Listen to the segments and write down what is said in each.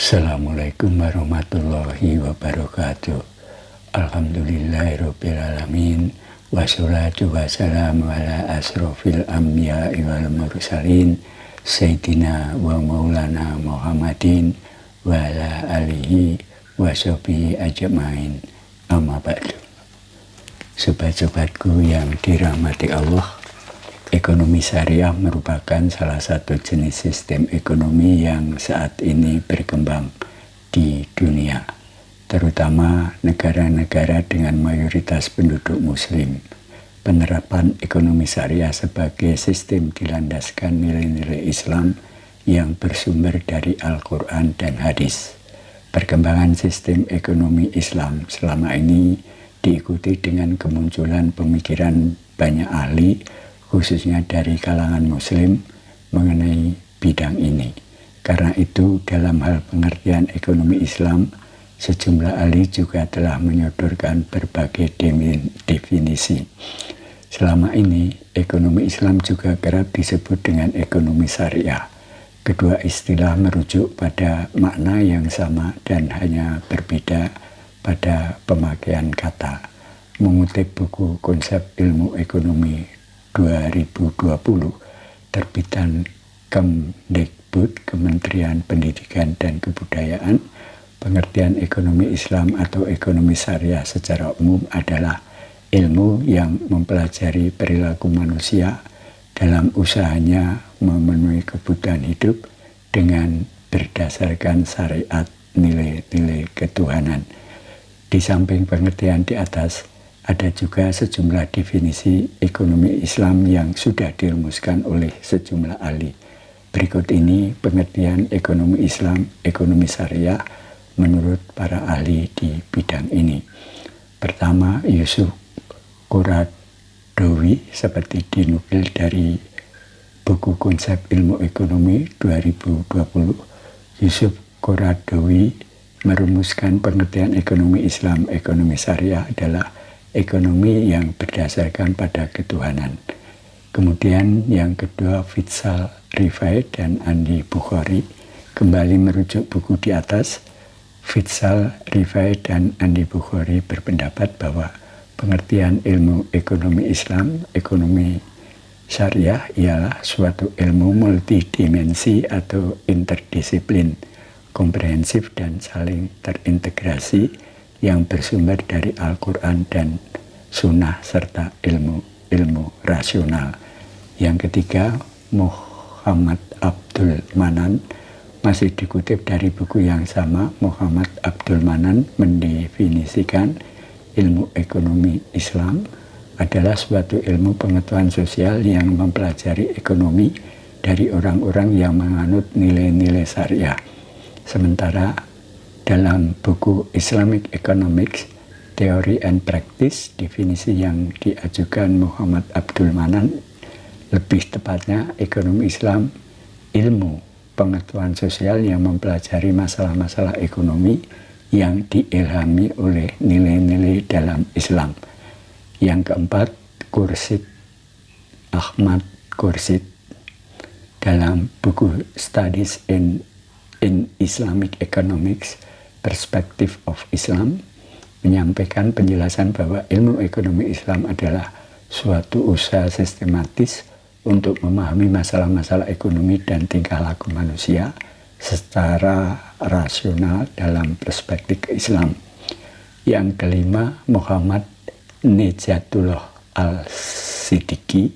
Assalamualaikum warahmatullahi wabarakatuh. Alhamdulillahirrabbilalamin. Wassalatu wassalamu ala asrofil anbiya'i wal mursalin Sayyidina wa maulana Muhammadin wa ala alihi wa sahbihi ajmain. Amma ba'du. Sobat-sobatku yang dirahmati Allah, ekonomi syariah merupakan salah satu jenis sistem ekonomi yang saat ini berkembang di dunia, terutama negara-negara dengan mayoritas penduduk muslim. Penerapan ekonomi syariah sebagai sistem dilandaskan nilai-nilai Islam yang bersumber dari Al-Quran dan hadis. Perkembangan sistem ekonomi Islam selama ini diikuti dengan kemunculan pemikiran banyak ahli, khususnya dari kalangan muslim, mengenai bidang ini. Karena itu, dalam hal pengertian ekonomi Islam, sejumlah ahli juga telah menyodorkan berbagai definisi. Selama ini, ekonomi Islam juga kerap disebut dengan ekonomi syariah. Kedua istilah merujuk pada makna yang sama dan hanya berbeda pada pemakaian kata. Mengutip buku Konsep Ilmu Ekonomi 2020 terbitan Kemdikbud, Kementerian Pendidikan dan Kebudayaan, pengertian ekonomi Islam atau ekonomi syariah secara umum adalah ilmu yang mempelajari perilaku manusia dalam usahanya memenuhi kebutuhan hidup dengan berdasarkan syariat nilai-nilai ketuhanan. Di samping pengertian di atas, ada juga sejumlah definisi ekonomi Islam yang sudah dirumuskan oleh sejumlah ahli. Berikut ini pengertian ekonomi Islam, ekonomi syariah menurut para ahli di bidang ini. Pertama, Yusuf Qaradawi seperti dinukil dari buku Konsep Ilmu Ekonomi 2020. Yusuf Qaradawi merumuskan pengertian ekonomi Islam, ekonomi syariah adalah ekonomi yang berdasarkan pada ketuhanan. Kemudian yang kedua, Fitzal Rifai dan Andi Bukhari kembali merujuk buku di atas. Fitzal Rifai dan Andi Bukhari berpendapat bahwa pengertian ilmu ekonomi Islam, ekonomi syariah ialah suatu ilmu multidimensi atau interdisiplin, komprehensif dan saling terintegrasi yang bersumber dari Al-Quran dan Sunnah serta ilmu rasional. Yang ketiga, Muhammad Abdul Manan masih dikutip dari buku yang sama. Muhammad Abdul Manan mendefinisikan ilmu ekonomi Islam adalah suatu ilmu pengetahuan sosial yang mempelajari ekonomi dari orang-orang yang menganut nilai-nilai syariah. Sementara dalam buku Islamic Economics, Theory and Practice, definisi yang diajukan Muhammad Abdul Manan, lebih tepatnya ekonomi Islam, ilmu pengetahuan sosial yang mempelajari masalah-masalah ekonomi yang diilhami oleh nilai-nilai dalam Islam. Yang keempat, Khurshid Ahmad Khurshid dalam buku Studies in Islamic Economics, Perspective of Islam, menyampaikan penjelasan bahwa ilmu ekonomi Islam adalah suatu usaha sistematis untuk memahami masalah-masalah ekonomi dan tingkah laku manusia secara rasional dalam perspektif Islam. Yang kelima, Muhammad Nejatullah Al-Siddiqi.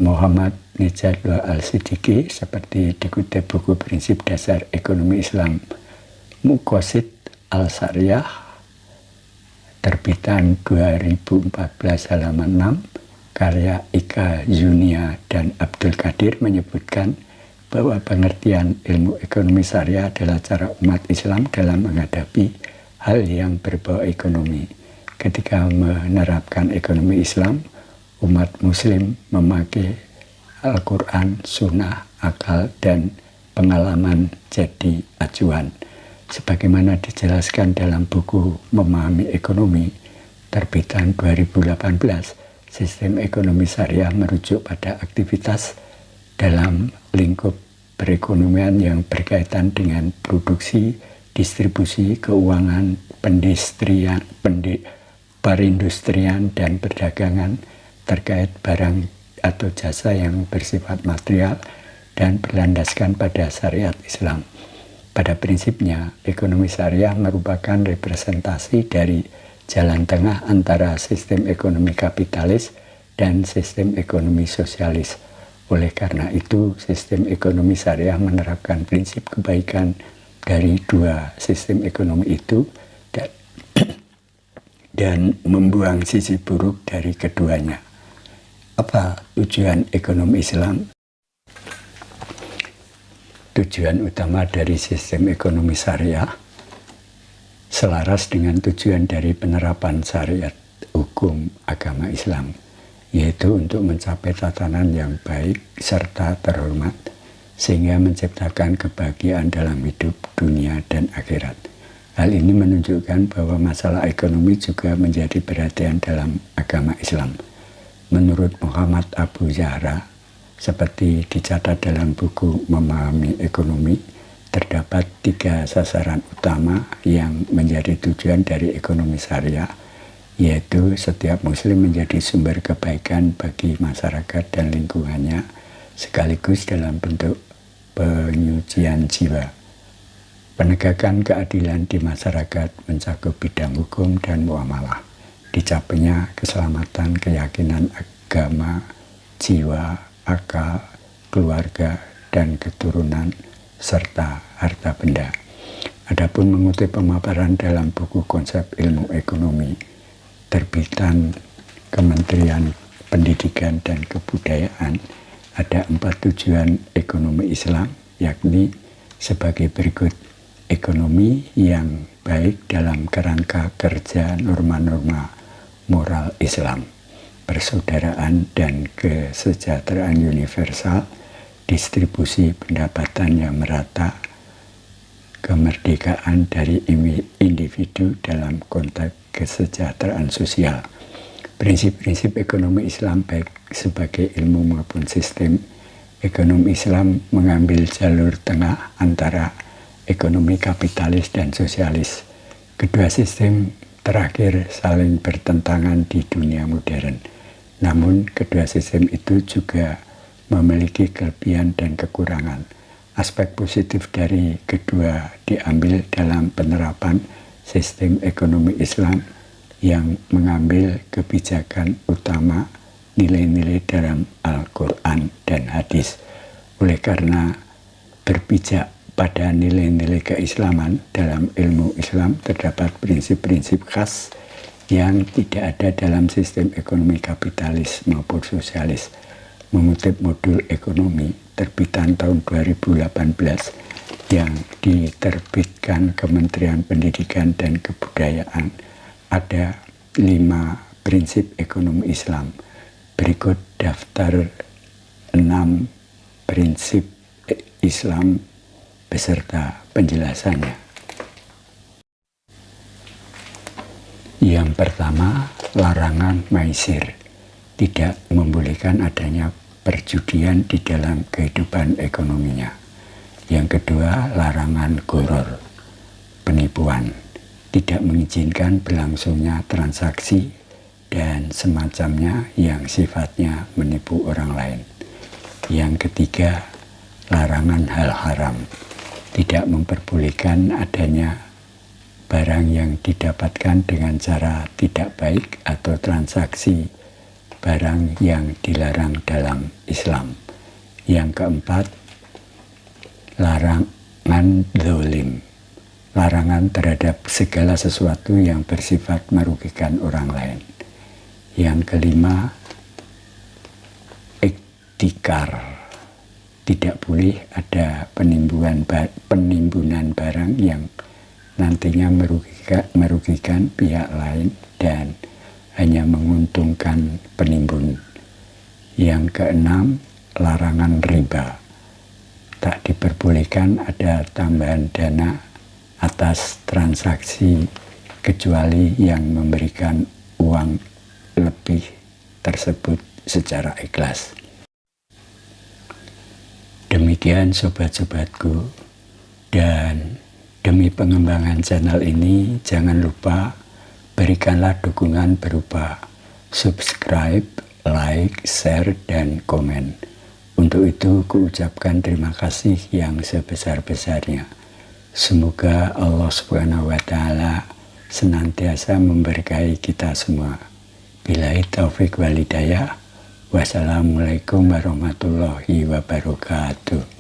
Muhammad Nejatullah Al-Siddiqi seperti dikutip buku Prinsip Dasar Ekonomi Islam Muqasid Al-Syariah terbitan 2014 halaman 6 karya Ika Zunia dan Abdul Qadir menyebutkan bahwa pengertian ilmu ekonomi syariah adalah cara umat Islam dalam menghadapi hal yang berbau ekonomi. Ketika menerapkan ekonomi Islam, umat muslim memakai Al-Quran, Sunnah, akal, dan pengalaman jadi acuan. Sebagaimana dijelaskan dalam buku Memahami Ekonomi, terbitan 2018, sistem ekonomi syariah merujuk pada aktivitas dalam lingkup perekonomian yang berkaitan dengan produksi, distribusi, keuangan, perindustrian, dan perdagangan terkait barang atau jasa yang bersifat material dan berlandaskan pada syariat Islam. Pada prinsipnya, ekonomi syariah merupakan representasi dari jalan tengah antara sistem ekonomi kapitalis dan sistem ekonomi sosialis. Oleh karena itu, sistem ekonomi syariah menerapkan prinsip kebaikan dari dua sistem ekonomi itu dan membuang sisi buruk dari keduanya. Apa tujuan ekonomi Islam? Tujuan utama dari sistem ekonomi syariah selaras dengan tujuan dari penerapan syariat hukum agama Islam, yaitu untuk mencapai tatanan yang baik serta terhormat, sehingga menciptakan kebahagiaan dalam hidup, dunia, dan akhirat. Hal ini menunjukkan bahwa masalah ekonomi juga menjadi perhatian dalam agama Islam. Menurut Muhammad Abu Zahra, seperti dicatat dalam buku Memahami Ekonomi, terdapat 3 sasaran utama yang menjadi tujuan dari ekonomi syariah, yaitu setiap muslim menjadi sumber kebaikan bagi masyarakat dan lingkungannya, sekaligus dalam bentuk penyucian jiwa. Penegakan keadilan di masyarakat mencakup bidang hukum dan muamalah. Dicapainya keselamatan, keyakinan agama, jiwa, akal, keluarga, dan keturunan, serta harta benda. Adapun mengutip pemaparan dalam buku Konsep Ilmu Ekonomi, terbitan Kementerian Pendidikan dan Kebudayaan, ada 4 tujuan ekonomi Islam, yakni sebagai berikut: ekonomi yang baik dalam kerangka kerja norma-norma moral Islam, persaudaraan dan kesejahteraan universal, distribusi pendapatan yang merata, kemerdekaan dari individu dalam konteks kesejahteraan sosial. Prinsip-prinsip ekonomi Islam baik sebagai ilmu maupun sistem ekonomi Islam mengambil jalur tengah antara ekonomi kapitalis dan sosialis. Kedua sistem terakhir saling bertentangan di dunia modern. Namun kedua sistem itu juga memiliki kelebihan dan kekurangan. Aspek positif dari kedua diambil dalam penerapan sistem ekonomi Islam yang mengambil kebijakan utama nilai-nilai dalam Al-Quran dan hadis. Oleh karena berpijak pada nilai-nilai keislaman, dalam ilmu Islam terdapat prinsip-prinsip khas yang tidak ada dalam sistem ekonomi kapitalis maupun sosialis. Mengutip modul ekonomi terbitan tahun 2018 yang diterbitkan Kementerian Pendidikan dan Kebudayaan, ada 5 prinsip ekonomi Islam. Berikut daftar 6 prinsip Islam beserta penjelasannya. Yang pertama, larangan maisir. Tidak membolehkan adanya perjudian di dalam kehidupan ekonominya. Yang kedua, larangan gharar, penipuan. Tidak mengizinkan berlangsungnya transaksi dan semacamnya yang sifatnya menipu orang lain. Yang ketiga, larangan hal haram. Tidak memperbolehkan adanya barang yang didapatkan dengan cara tidak baik atau transaksi barang yang dilarang dalam Islam. Yang keempat, larangan zalim. Larangan terhadap segala sesuatu yang bersifat merugikan orang lain. Yang kelima, iktikar. Tidak boleh ada penimbunan barang yang nantinya merugikan pihak lain dan hanya menguntungkan penimbun. Yang keenam, larangan riba. Tak diperbolehkan ada tambahan dana atas transaksi kecuali yang memberikan uang lebih tersebut secara ikhlas. Demikian Demikian sobat-sobatku, dan demi pengembangan channel ini jangan lupa berikanlah dukungan berupa subscribe, like, share, dan komen. Untuk itu kuucapkan terima kasih yang sebesar-besarnya. Semoga Allah Subhanahu wa Ta'ala senantiasa memberkahi kita semua. Billahi taufik wal hidayah. Wassalamualaikum warahmatullahi wabarakatuh.